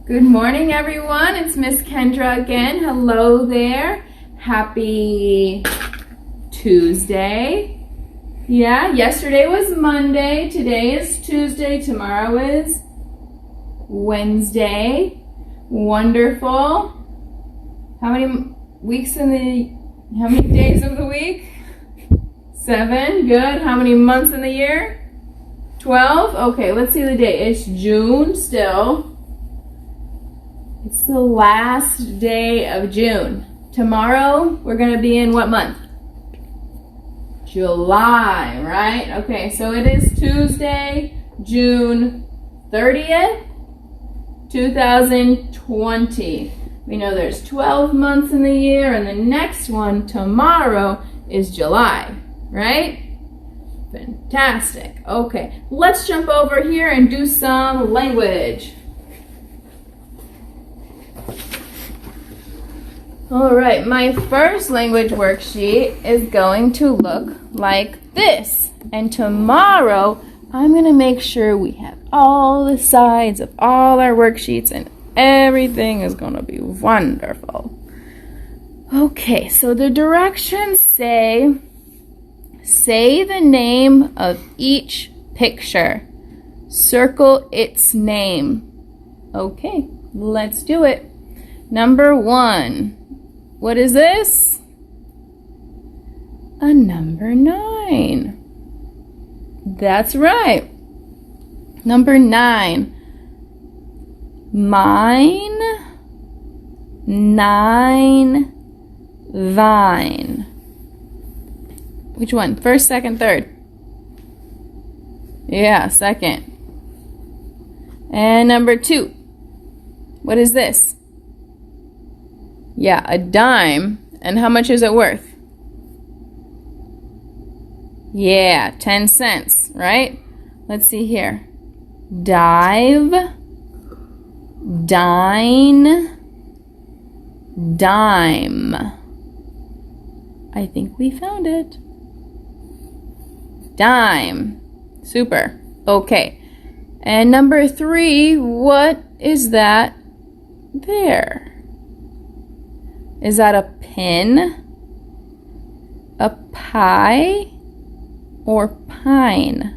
Good morning, everyone. It's Miss Kendra again. Hello there. Happy Tuesday. Yeah, yesterday was Monday. Today is Tuesday. Tomorrow is Wednesday. Wonderful. How many days of the week? 7. Good. How many months in the year? 12. Okay, let's see the date. It's June still. It's the last day of June. Tomorrow, we're going to be in what month? July, right? Okay, so it is Tuesday, June 30th, 2020. We know there's 12 months in the year, and the next one, tomorrow, is July, right? Fantastic. Okay, let's jump over here and do some language. All right, my first language worksheet is going to look like this. And tomorrow, I'm going to make sure we have all the sides of all our worksheets and everything is going to be wonderful. Okay, so the directions say the name of each picture. Circle its name. Okay, let's do it. Number 1. What is this? A number 9. That's right. Number 9. Mine, 9, vine. Which one? First, second, third? Yeah, second. And number 2. What is this? Yeah, a dime. And how much is it worth? Yeah, 10 cents, right? Let's see here. Dive, dine, dime. I think we found it. Dime. Super. Okay. And number 3, what is that there? Is that a pin, a pie, or pine?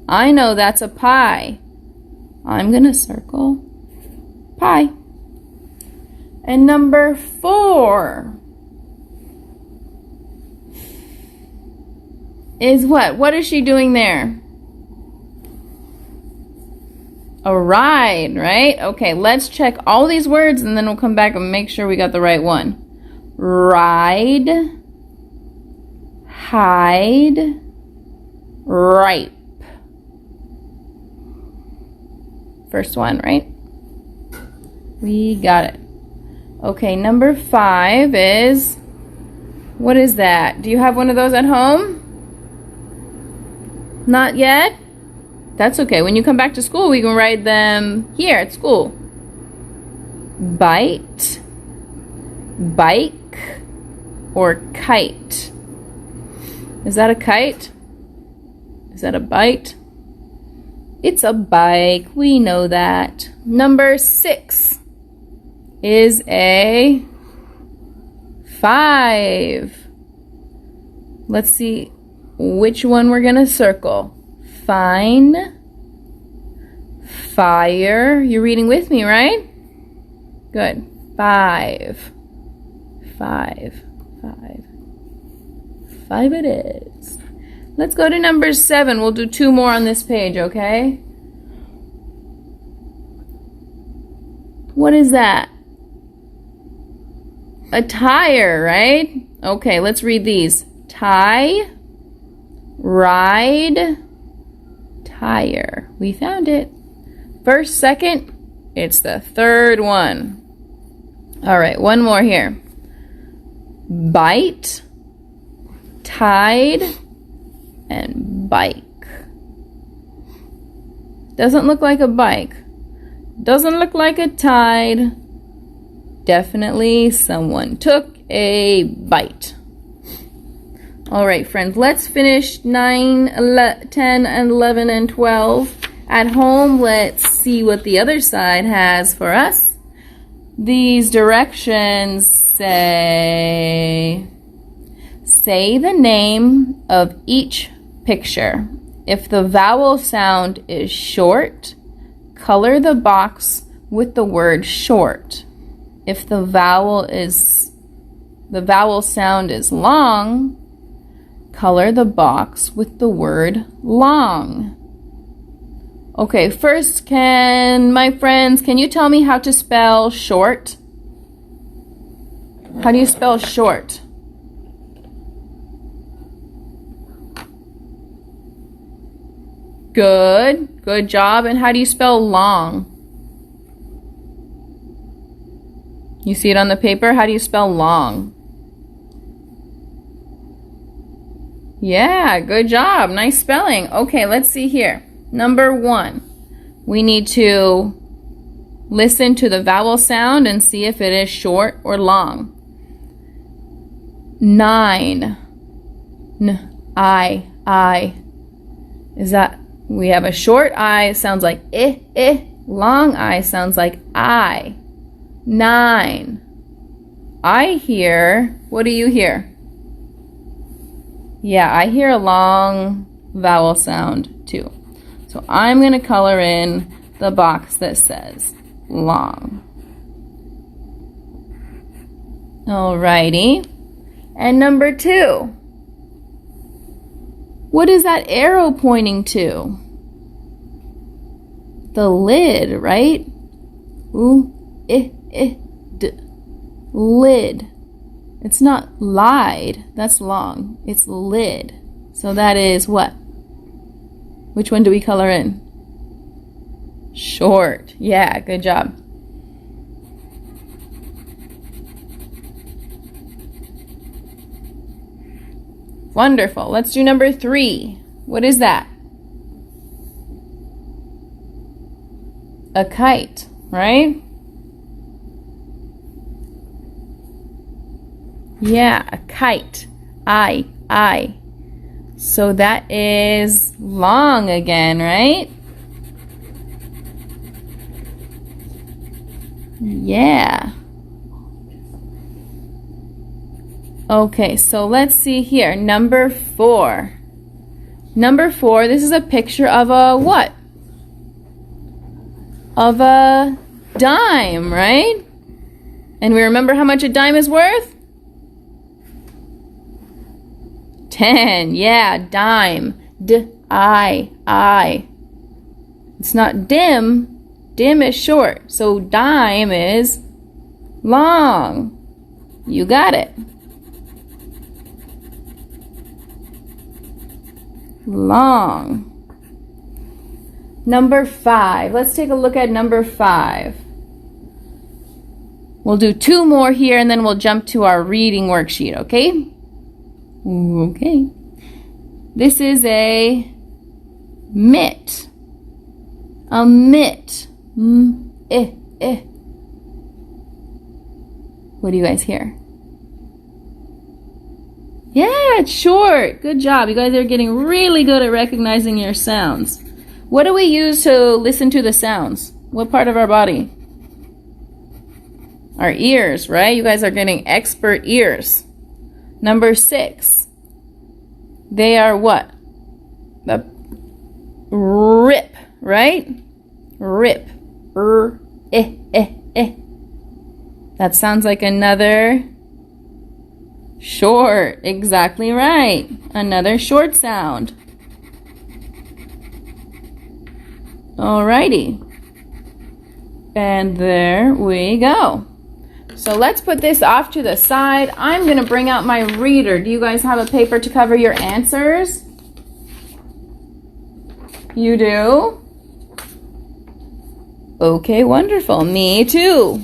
I know that's a pie. I'm going to circle pie. And number 4 is what? What is she doing there? A ride, right? Okay, let's check all these words and then we'll come back and make sure we got the right one. Ride, hide, ripe. First one, right? We got it. Okay, number 5 is, what is that? Do you have one of those at home? Not yet? That's okay. When you come back to school, we can ride them here at school. Bite, bike, or kite. Is that a kite? Is that a bite? It's a bike. We know that. Number 6 is a 5. Let's see which one we're going to circle. Fine, fire. You're reading with me, right? Good. 5. 5. 5. 5 it is. Let's go to number 7. We'll do 2 more on this page, okay? What is that? A tire, right? Okay, let's read these. Tie, ride, tire. We found it. First, second, it's the third one. All right, one more here. Bite, tide, and bike. Doesn't look like a bike. Doesn't look like a tide. Definitely someone took a bite. All right, friends, let's finish 9, 10, and 11, and 12. At home, let's see what the other side has for us. These directions say the name of each picture. If the vowel sound is short, color the box with the word short. If the vowel sound is long, color the box with the word long. Okay, first, my friends, can you tell me how to spell short? How do you spell short? Good job. And how do you spell long? You see it on the paper? How do you spell long? Yeah, good job. Nice spelling. Okay, let's see here. Number 1, we need to listen to the vowel sound and see if it is short or long. 9. I. Is that, we have a short I, sounds like eh. Long I sounds like I. 9. I hear, what do you hear? Yeah, I hear a long vowel sound too. So I'm going to color in the box that says long. Alrighty. And number 2. What is that arrow pointing to? The lid, right? Lid. It's not lied. That's long. It's lid. So that is what? Which one do we color in? Short. Yeah, good job. Wonderful. Let's do number 3. What is that? A kite, right? Yeah, a kite. I. So that is long again, right? Yeah. Okay, so let's see here. Number 4. Number 4, this is a picture of a what? Of a dime, right? And we remember how much a dime is worth? 10. Yeah, dime. I. It's not dim. Dim is short. So dime is long. You got it. Long. Number 5. Let's take a look at number 5. We'll do 2 more here and then we'll jump to our reading worksheet, okay? Okay. This is a mitt. A mitt. What do you guys hear? Yeah, it's short. Good job. You guys are getting really good at recognizing your sounds. What do we use to listen to the sounds? What part of our body? Our ears, right? You guys are getting expert ears. Number 6. They are what? The rip, right? Rip. That sounds like another short. Exactly right. Another short sound. Alrighty. And there we go. So let's put this off to the side. I'm going to bring out my reader. Do you guys have a paper to cover your answers? You do? Okay, wonderful. Me too.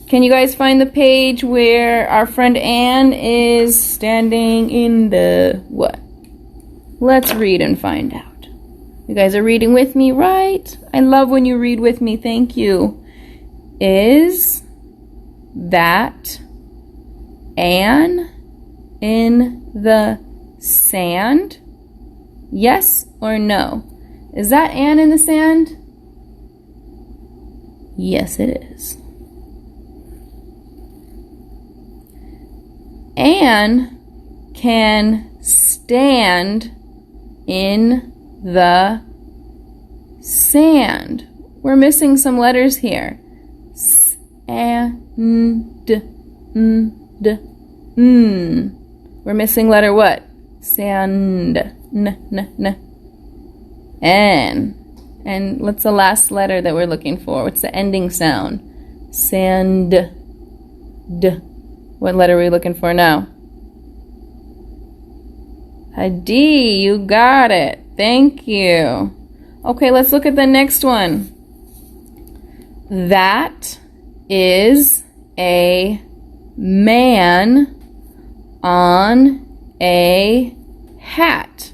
Can you guys find the page where our friend Anne is standing in the what? Let's read and find out. You guys are reading with me, right? I love when you read with me. Thank you. Is that Anne in the sand? Yes or no? Is that Anne in the sand? Yes, it is. Anne can stand in the sand. We're missing some letters here. We're missing letter what? Sand. N. And what's the last letter that we're looking for? What's the ending sound? Sand. D. What letter are we looking for now? A D. You got it. Thank you. Okay, let's look at the next one. That is a man on a hat.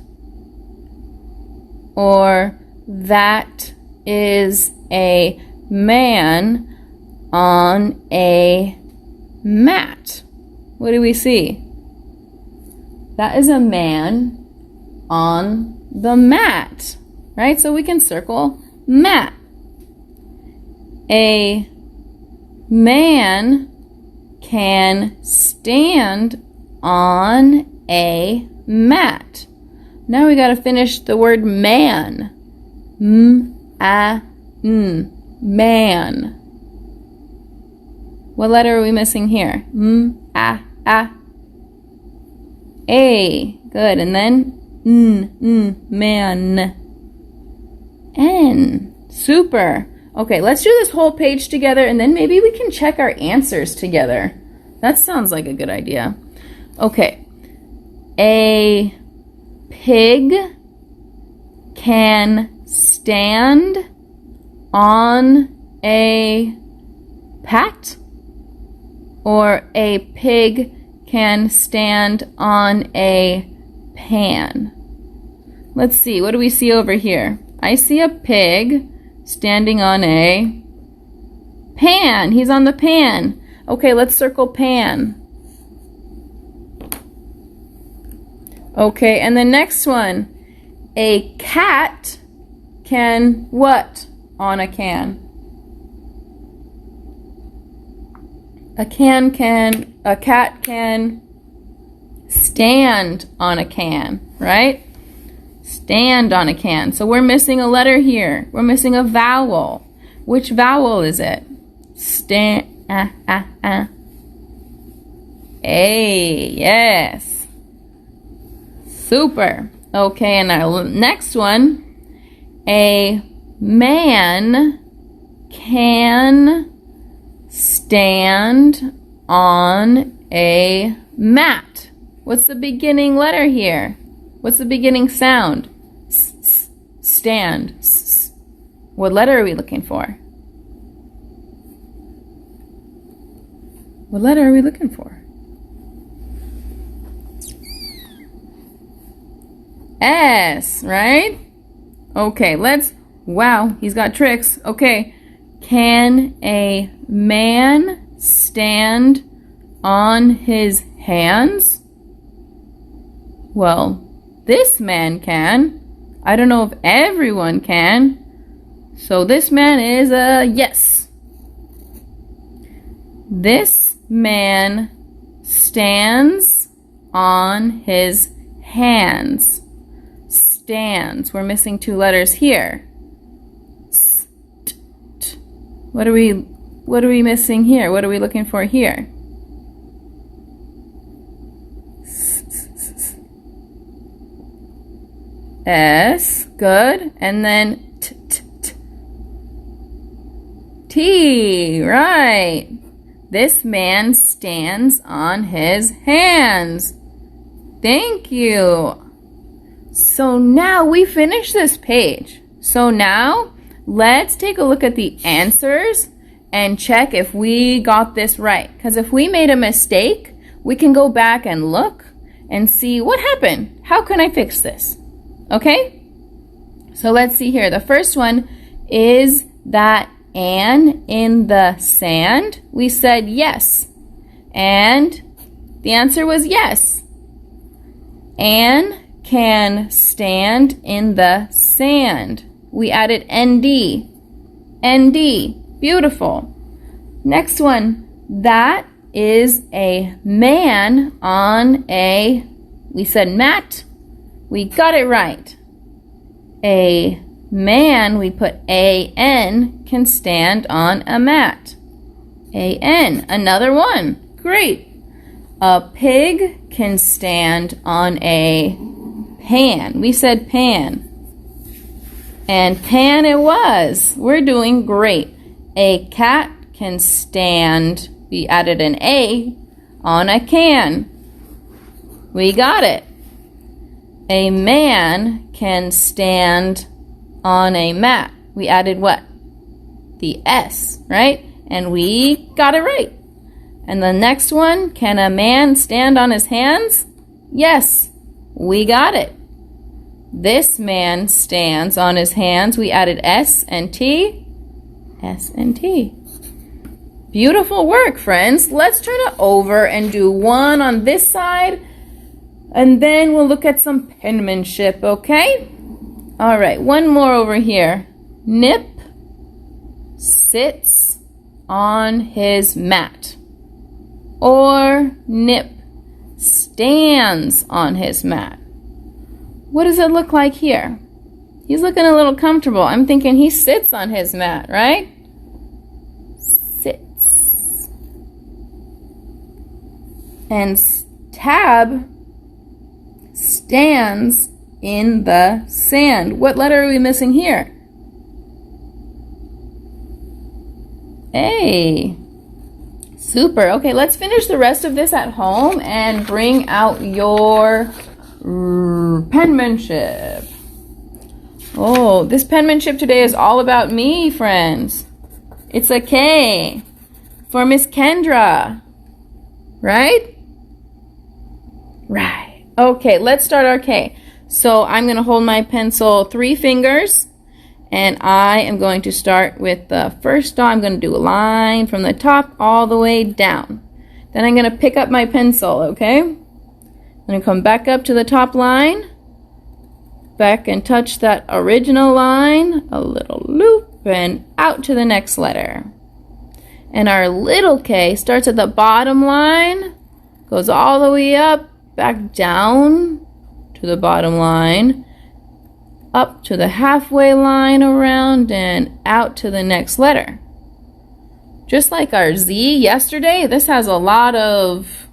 Or that is a man on a mat. What do we see? That is a man on the mat, right? So we can circle mat. A man can stand on a mat. Now we got to finish the word man. Man. What letter are we missing here? A. Good. And then man. N. Super. Okay, let's do this whole page together and then maybe we can check our answers together. That sounds like a good idea. Okay. A pig can stand on a pat, or a pig can stand on a pan. Let's see, what do we see over here? I see a pig standing on a pan. He's on the pan. Okay, let's circle pan. Okay, and the next one. A cat can what on a can? A cat can stand on a can, right? Stand on a can. So we're missing a letter here. We're missing a vowel. Which vowel is it? A, yes. Super. Okay, and our next one. A man can stand on a mat. What's the beginning letter here? What's the beginning sound? Stand. What letter are we looking for? What letter are we looking for? S, right? Okay, wow, he's got tricks. Okay, can a man stand on his hands? Well, this man can. I don't know if everyone can. So this man is a yes. This man stands on his hands. Stands. We're missing two letters here. What are we missing here? What are we looking for here? S, good. And then T, right. This man stands on his hands. Thank you. So now we finished this page. So now let's take a look at the answers and check if we got this right. Because if we made a mistake, we can go back and look and see what happened. How can I fix this? Okay? So let's see here. The first one is that Anne in the sand. We said yes. And the answer was yes. Anne can stand in the sand. We added ND. ND. Beautiful. Next one. That is a man on a, we said mat. We got it right. A man, we put A-N, can stand on a mat. A-N. Another one. Great. A pig can stand on a pan. We said pan. And pan it was. We're doing great. A cat can stand, we added an A, on a can. We got it. A man can stand on a mat. We added what? The S, right? And we got it right. And the next one, can a man stand on his hands? Yes, we got it. This man stands on his hands. We added S and T. S and T. Beautiful work, friends. Let's turn it over and do one on this side. And then we'll look at some penmanship, okay? All right, one more over here. Nip sits on his mat. Or Nip stands on his mat. What does it look like here? He's looking a little comfortable. I'm thinking he sits on his mat, right? Sits. And Tab stands in the sand. What letter are we missing here? A. Super. Okay, let's finish the rest of this at home and bring out your penmanship. Oh, this penmanship today is all about me, friends. It's a K for Miss Kendra. Right? Right. Okay, let's start our K. So I'm going to hold my pencil 3 fingers, and I am going to start with the first dot. I'm going to do a line from the top all the way down. Then I'm going to pick up my pencil, okay? I'm going to come back up to the top line, back and touch that original line, a little loop, and out to the next letter. And our little K starts at the bottom line, goes all the way up, back down to the bottom line, up to the halfway line around, and out to the next letter. Just like our Z yesterday, this has a lot of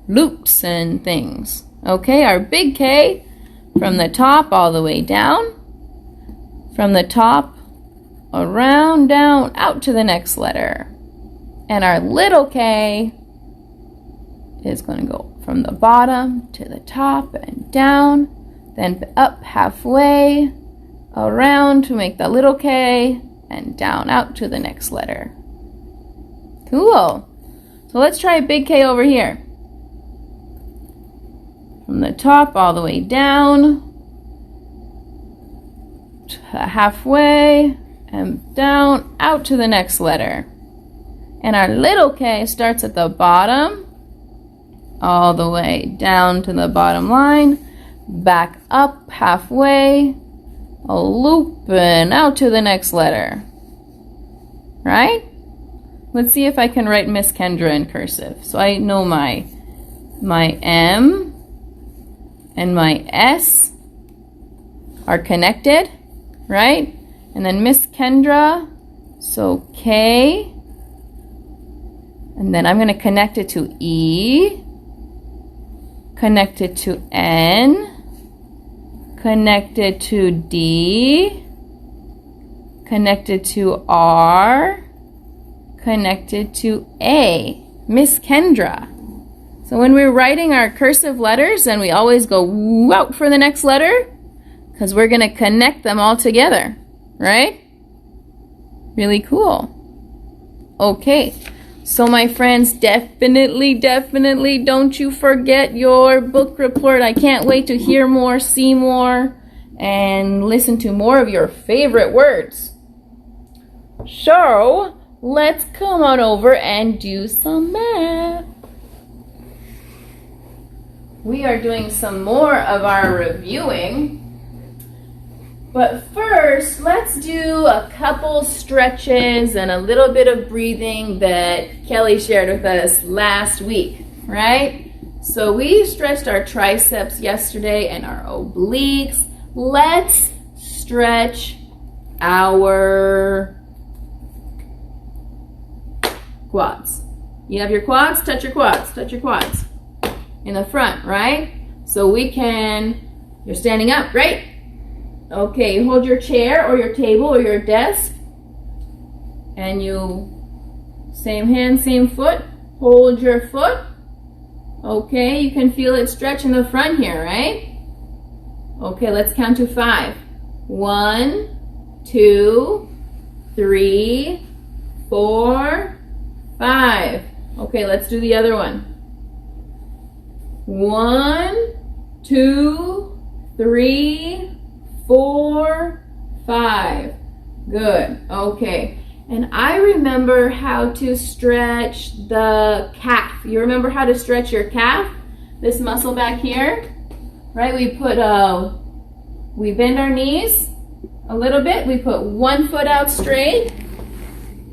loops and things. Okay, our big K, from the top all the way down, from the top around, down, out to the next letter. And our little K is going to go from the bottom to the top and down, then up halfway, around to make the little K, and down out to the next letter. Cool. So let's try a big K over here. From the top all the way down, to halfway, and down, out to the next letter. And our little K starts at the bottom, all the way down to the bottom line, back up halfway, a loop, and out to the next letter. Right? Let's see if I can write Miss Kendra in cursive. So I know my M and my S are connected, right? And then Miss Kendra, so K, and then I'm going to connect it to E, connect it to N, connect it to D, connect it to R, connect it to A. Miss Kendra. So when we're writing our cursive letters, then we always go out for the next letter, because we're going to connect them all together, right? Really cool. Okay. So my friends, definitely don't you forget your book report. I can't wait to hear more, see more, and listen to more of your favorite words. So, let's come on over and do some math. We are doing some more of our reviewing. But first, let's do a couple stretches and a little bit of breathing that Kelly shared with us last week, right? So we stretched our triceps yesterday and our obliques. Let's stretch our quads. You have your quads? Touch your quads. Touch your quads. In the front, right? So we can, you're standing up, right? Okay, you hold your chair or your table or your desk. And you, same hand, same foot. Hold your foot. Okay, you can feel it stretch in the front here, right? Okay, let's count to 5. 1, 2, 3, 4, 5. Okay, let's do the other one. 1, 2, 3, 4, 5. Good. Okay. And I remember how to stretch the calf. You remember how to stretch your calf? This muscle back here, right? We bend our knees a little bit. We put one foot out straight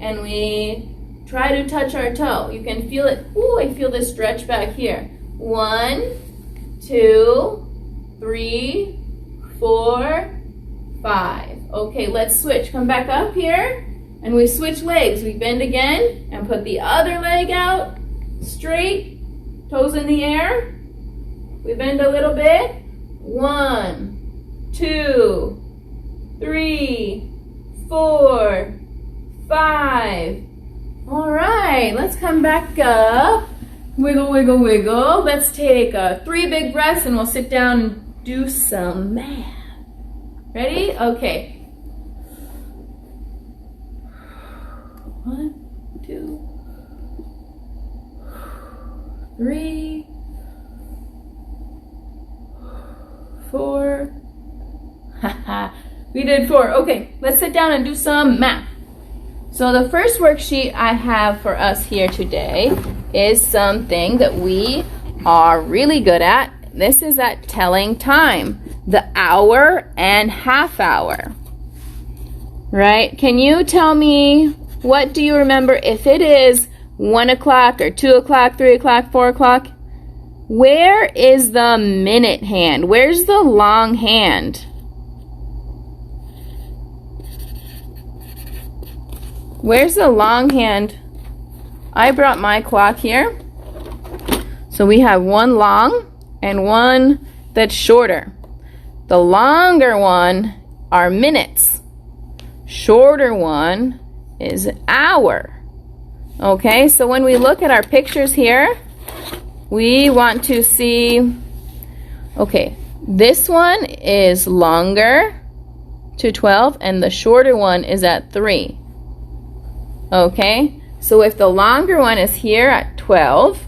and we try to touch our toe. You can feel it. Ooh, I feel this stretch back here. 1, 2, 3, 4, 5. Okay, let's switch. Come back up here. And we switch legs. We bend again and put the other leg out straight, toes in the air. We bend a little bit. 1, 2, 3, 4, 5. All right, let's come back up. Wiggle, wiggle, wiggle. Let's take 3 big breaths and we'll sit down and do some math. Ready? Okay. 1, 2, 3, 4. Haha, we did 4. Okay, let's sit down and do some math. So the first worksheet I have for us here today is something that we are really good at. This is at telling time, the hour and half hour. Right? Can you tell me, what do you remember if it is 1 o'clock or 2 o'clock, 3 o'clock, 4 o'clock? Where is the minute hand? Where's the long hand? Where's the long hand? I brought my clock here. So we have one long and one that's shorter. The longer one are minutes. Shorter one is hour. Okay, so when we look at our pictures here, we want to see, okay, this one is longer to 12 and the shorter one is at 3. Okay, so if the longer one is here at 12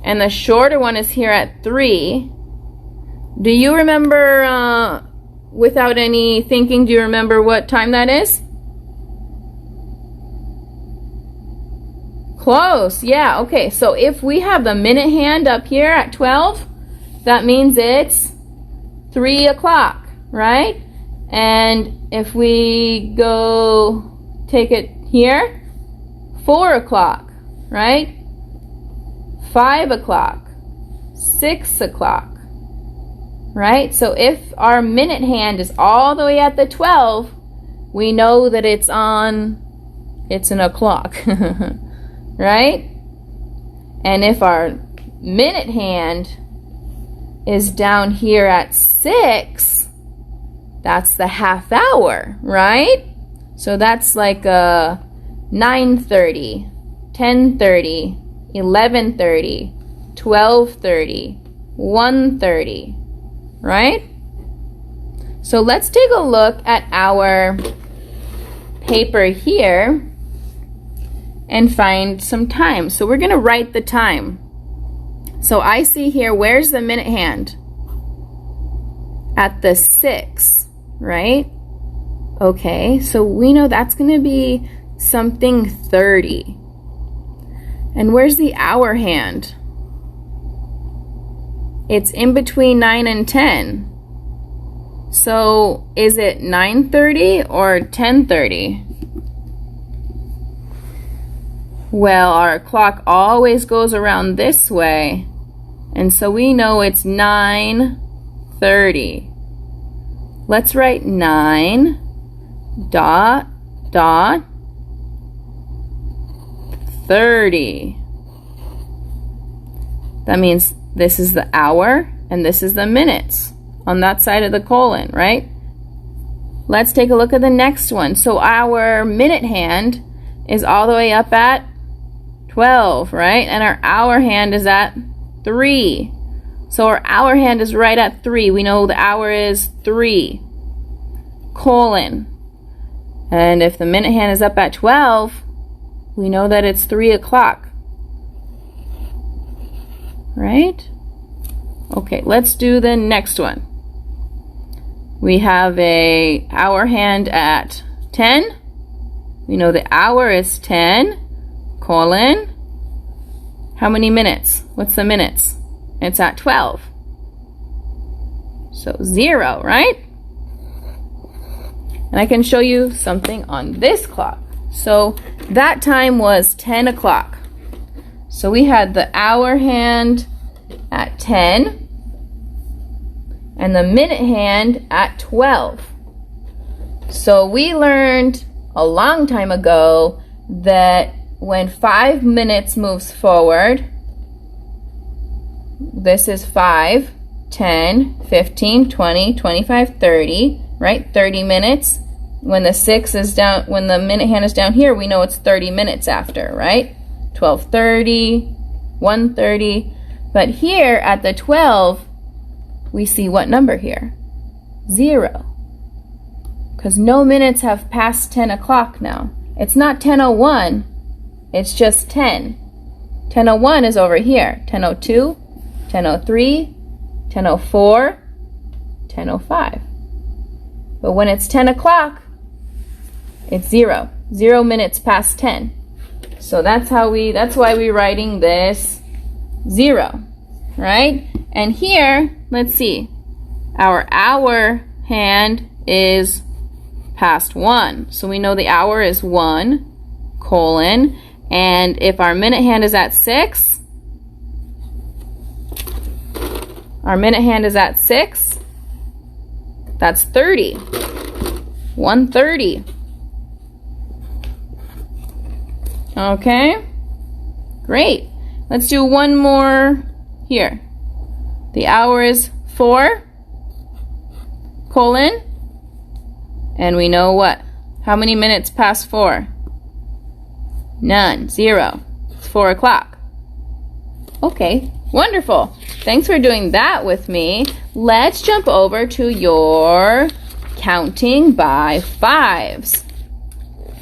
and the shorter one is here at 3, do you remember, without any thinking, do you remember what time that is? Close, yeah, okay. So if we have the minute hand up here at 12, that means it's 3 o'clock, right? And if we go take it here, 4 o'clock, right? 5 o'clock, 6 o'clock, right? So if our minute hand is all the way at the 12, we know that it's an o'clock. Right? And if our minute hand is down here at 6, that's the half hour, right? So that's like 9:30, 10:30, 11:30, 12:30, 1:30, right? So let's take a look at our paper here and find some time. So we're going to write the time. So I see here, where's the minute hand? At the 6, right? Okay, so we know that's going to be something 30. And where's the hour hand? It's in between 9 and 10. So is it 9:30 or 10:30? Well, our clock always goes around this way, and so we know it's 9:30. Let's write 9 dot dot 30. That means this is the hour and this is the minutes on that side of the colon, right? Let's take a look at the next one. So our minute hand is all the way up at 12, right? And our hour hand is at 3. So our hour hand is right at 3. We know the hour is 3, colon. And if the minute hand is up at 12, we know that it's 3 o'clock. Right? Okay, let's do the next one. We have a hour hand at 10. We know the hour is 10, colon. How many minutes? What's the minutes? It's at 12. So 0, right? And I can show you something on this clock. So that time was 10 o'clock. So we had the hour hand at 10 and the minute hand at 12. So we learned a long time ago that when 5 minutes moves forward, this is 5, 10, 15, 20, 25, 30, right? 30 minutes. When the 6 is down, when the minute hand is down here, we know it's 30 minutes after, right? 12:30, 1:30. But here at the 12, we see what number here? 0. Because no minutes have passed 10 o'clock now. It's not 10:01, it's just 10. 10:01 is over here. 10:02, 10:03, 10:04, 10:05. But when it's 10 o'clock, it's 0. 0 minutes past 10. So that's why we're writing this 0, right? And here, let's see. Our hour hand is past 1. So we know the hour is 1, colon. And if our minute hand is at 6, that's 30. 1:30. Okay, great. Let's do one more here. The hour is 4, colon. And we know what? How many minutes past 4? None. 0. It's 4 o'clock. Okay, wonderful. Thanks for doing that with me. Let's jump over to your counting by 5s.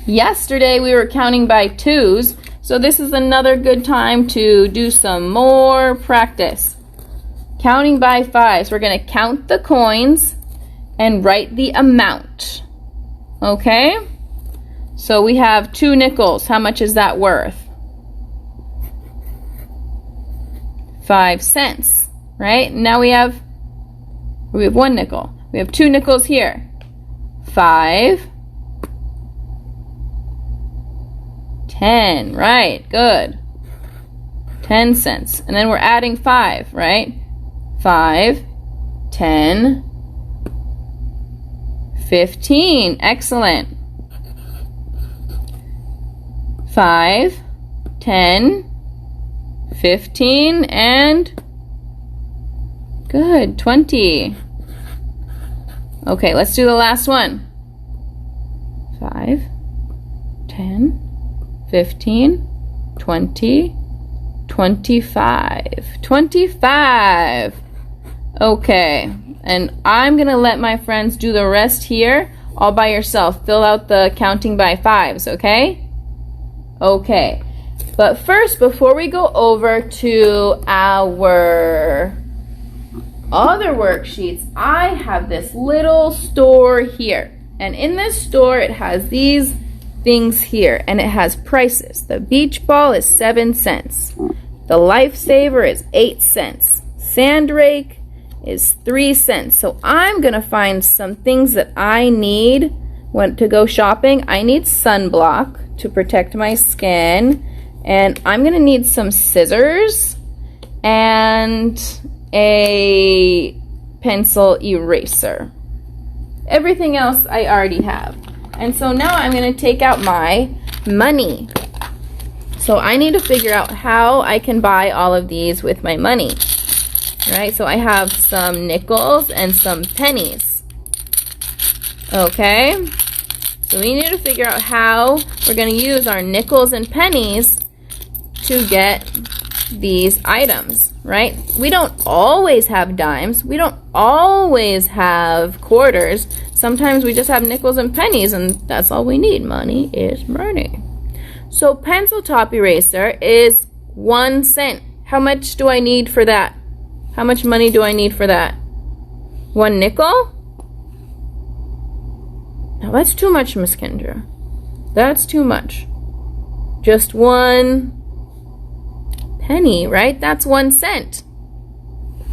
Yesterday we were counting by 2s, so this is another good time to do some more practice. Counting by 5s. We're going to count the coins and write the amount. Okay? So we have 2 nickels. How much is that worth? 5 cents, right? Now we have 1 nickel. We have 2 nickels here. 5, 10, right, good. 10 cents. And then we're adding 5, right? 5, 10, 15, excellent. 5, 10, 15, and good, 20. Okay, let's do the last one. 5, 10, 15, 20, 25. 25. Okay, and I'm going to let my friends do the rest here all by yourself. Fill out the counting by 5s, okay? Okay, but first, before we go over to our other worksheets, I have this little store here. And in this store, it has these things here, and it has prices. The beach ball is 7 cents. The lifesaver is 8 cents. Sand rake is 3 cents. So I'm gonna find some things that I need when to go shopping. I need sunblock to protect my skin, and I'm gonna need some scissors and a pencil eraser. Everything else I already have. And so now I'm gonna take out my money. So I need to figure out how I can buy all of these with my money. Right, so I have some nickels and some pennies. Okay, so we need to figure out how we're going to use our nickels and pennies to get these items, right? We don't always have dimes. We don't always have quarters. Sometimes we just have nickels and pennies, and that's all we need. Money is money. So pencil top eraser is 1 cent. How much do I need for that? How much money do I need for that? 1 nickel? Now that's too much, Miss Kendra. That's too much. Just 1 penny, right? That's 1 cent.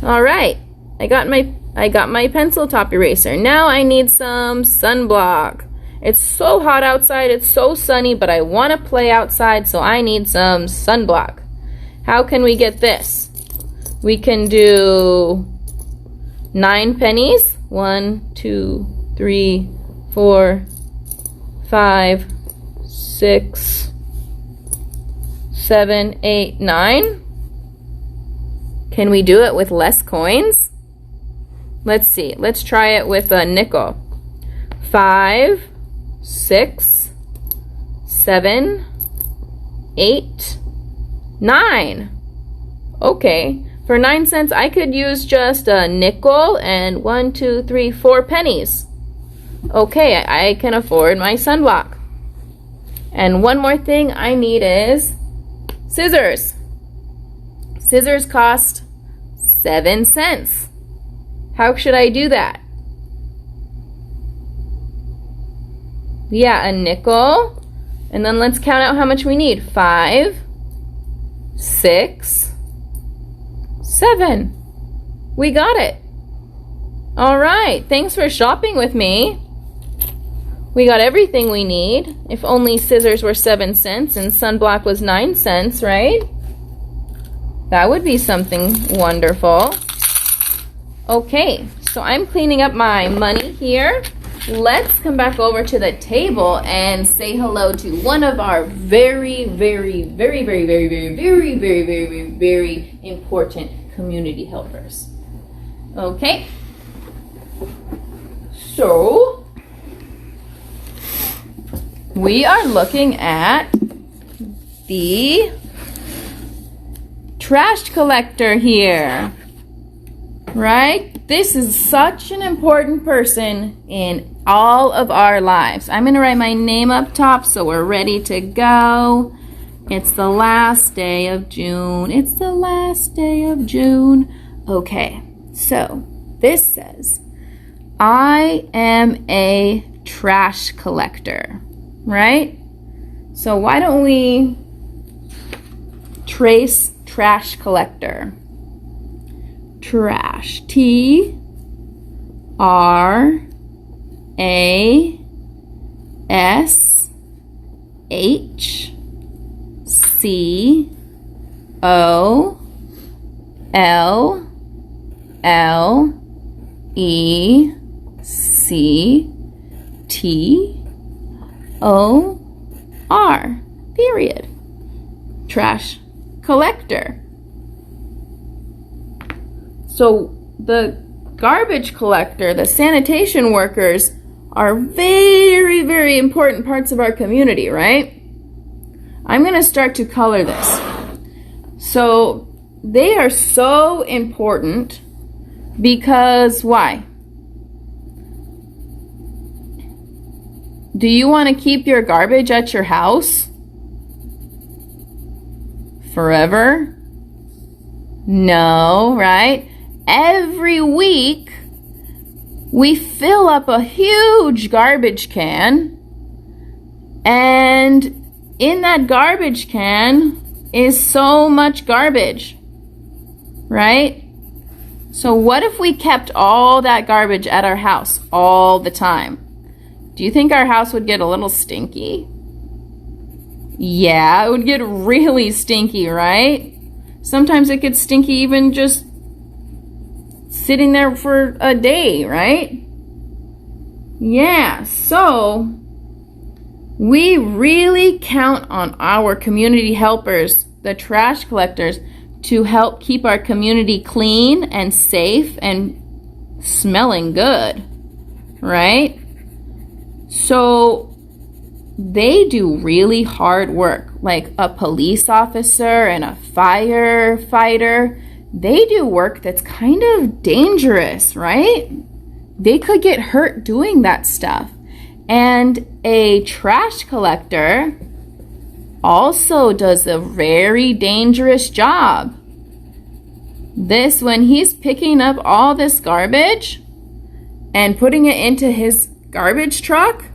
All right. I got my pencil top eraser. Now I need some sunblock. It's so hot outside. It's so sunny, but I want to play outside, so I need some sunblock. How can we get this? We can do 9 pennies. 1, 2, 3, 4, 5, 6, 7, 8, 9. Can we do it with less coins? Let's see. Let's try it with a nickel. 5, 6, 7, 8, 9. Okay. For 9 cents, I could use just a nickel and 1, 2, 3, 4 pennies. Okay, I can afford my sunblock. And one more thing I need is scissors. Scissors cost 7 cents. How should I do that? Yeah, a nickel. And then let's count out how much we need. 5, 6, 7. We got it. All right. Thanks for shopping with me. We got everything we need. If only scissors were 7 cents and sunblock was 9 cents, right? That would be something wonderful. Okay. So I'm cleaning up my money here. Let's come back over to the table and say hello to one of our very important community helpers. Okay. So we are looking at the trash collector here. Right? This is such an important person in all of our lives. I'm going to write my name up top so we're ready to go. It's the last day of June. It's the last day of June. Okay, so this says, I am a trash collector, right? So why don't we trace trash collector? Trash. TRASHCOLLECTOR. Period. Trash collector. So the garbage collector, the sanitation workers are very important parts of our community, right? I'm going to start to color this. So they are so important because why? Do you want to keep your garbage at your house forever? No, right? Every week, we fill up a huge garbage can, and in that garbage can is so much garbage, right? So what if we kept all that garbage at our house all the time? Do you think our house would get a little stinky? Yeah, it would get really stinky, right? Sometimes it gets stinky even just sitting there for a day, right? Yeah, so we really count on our community helpers, the trash collectors, to help keep our community clean and safe and smelling good, right? So they do really hard work, like a police officer and a firefighter. They do work that's kind of dangerous, right? They could get hurt doing that stuff. And a trash collector also does a very dangerous job. When he's picking up all this garbage and putting it into his garbage truck,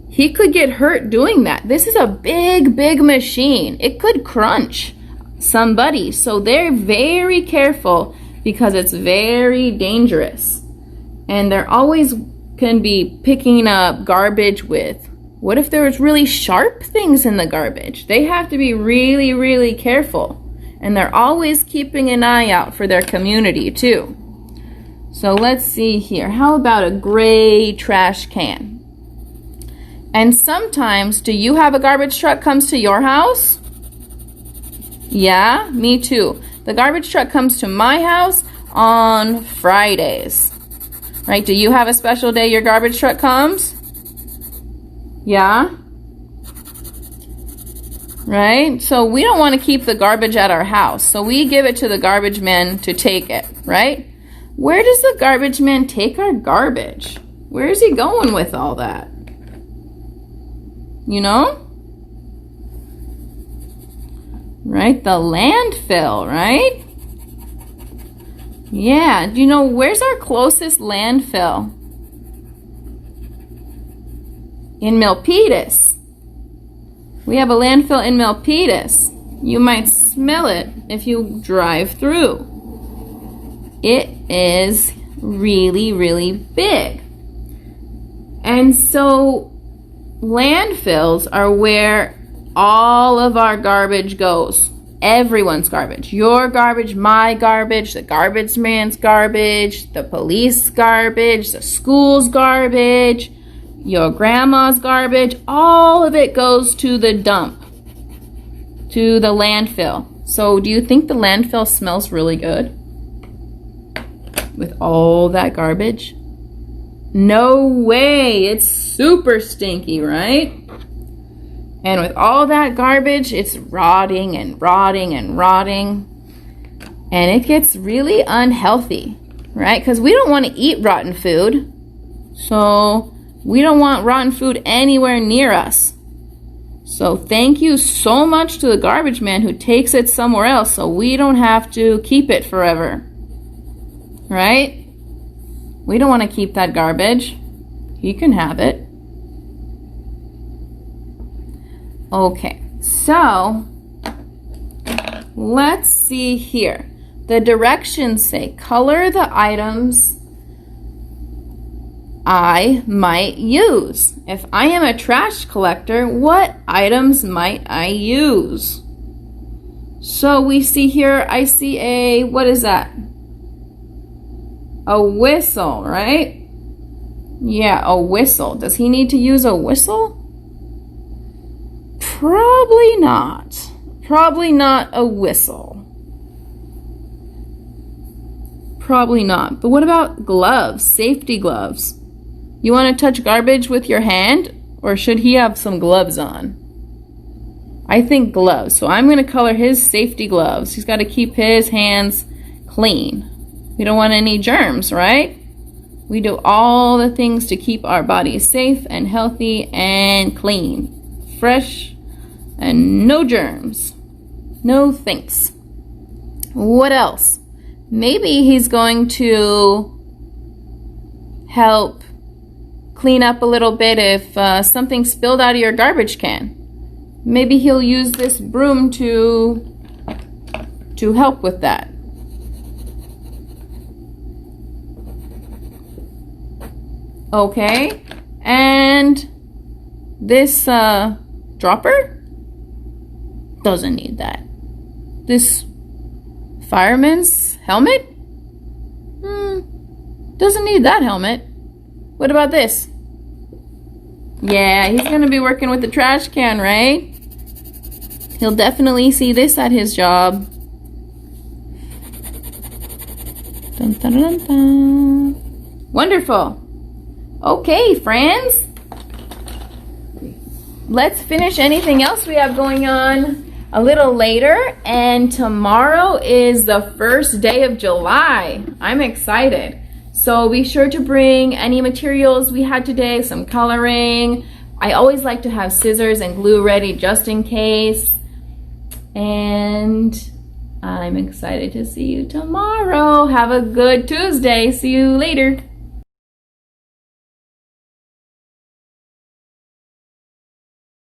he could get hurt doing that. This is a big, big machine. It could crunch somebody. So they're very careful because it's very dangerous. And they're always can be picking up garbage with, what if there was really sharp things in the garbage? They have to be really, really careful. And they're always keeping an eye out for their community too. So let's see here. How about a gray trash can? And sometimes, do you have a garbage truck comes to your house? Yeah, me too. The garbage truck comes to my house on Fridays. Right? Do you have a special day your garbage truck comes? Yeah? Right? So we don't want to keep the garbage at our house. So we give it to the garbage man to take it, right? Where does the garbage man take our garbage? Where is he going with all that? You know? Right? The landfill, right? Yeah. Do you know where's our closest landfill? In Milpitas. We have a landfill in Milpitas. You might smell it if you drive through. It is really, really big. And so landfills are where all of our garbage goes. Everyone's garbage. Your garbage, my garbage, the garbage man's garbage, the police garbage, the school's garbage, your grandma's garbage. All of it goes to the dump, to the landfill. So do you think the landfill smells really good with all that garbage? No way. It's super stinky, right? And with all that garbage, it's rotting and rotting and rotting. And it gets really unhealthy, right? Because we don't want to eat rotten food. So we don't want rotten food anywhere near us. So thank you so much to the garbage man who takes it somewhere else so we don't have to keep it forever. Right? We don't want to keep that garbage. He can have it. Okay, so let's see here. The directions say, color the items I might use. If I am a trash collector, what items might I use? So we see here, I see a, what is that? A whistle, right? Yeah, a whistle. Does he need to use a whistle? Probably not. Probably not a whistle. Probably not. But what about gloves? Safety gloves. You want to touch garbage with your hand? Or should he have some gloves on? I think gloves. So I'm going to color his safety gloves. He's got to keep his hands clean. We don't want any germs, right? We do all the things to keep our bodies safe and healthy and clean. Fresh and no germs. No thanks. What else? Maybe he's going to help clean up a little bit if something spilled out of your garbage can. Maybe he'll use this broom to help with that. Okay. And this dropper doesn't need that. This fireman's helmet? Doesn't need that helmet. What about this? Yeah, he's gonna be working with the trash can, right? He'll definitely see this at his job. Dun, dun, dun, dun. Wonderful. Okay, friends. Let's finish anything else we have going on a little later. And tomorrow is the first day of July. I'm excited. So be sure to bring any materials we had today, some coloring. I always like to have scissors and glue ready just in case. And I'm excited to see you tomorrow. Have a good Tuesday. See you later.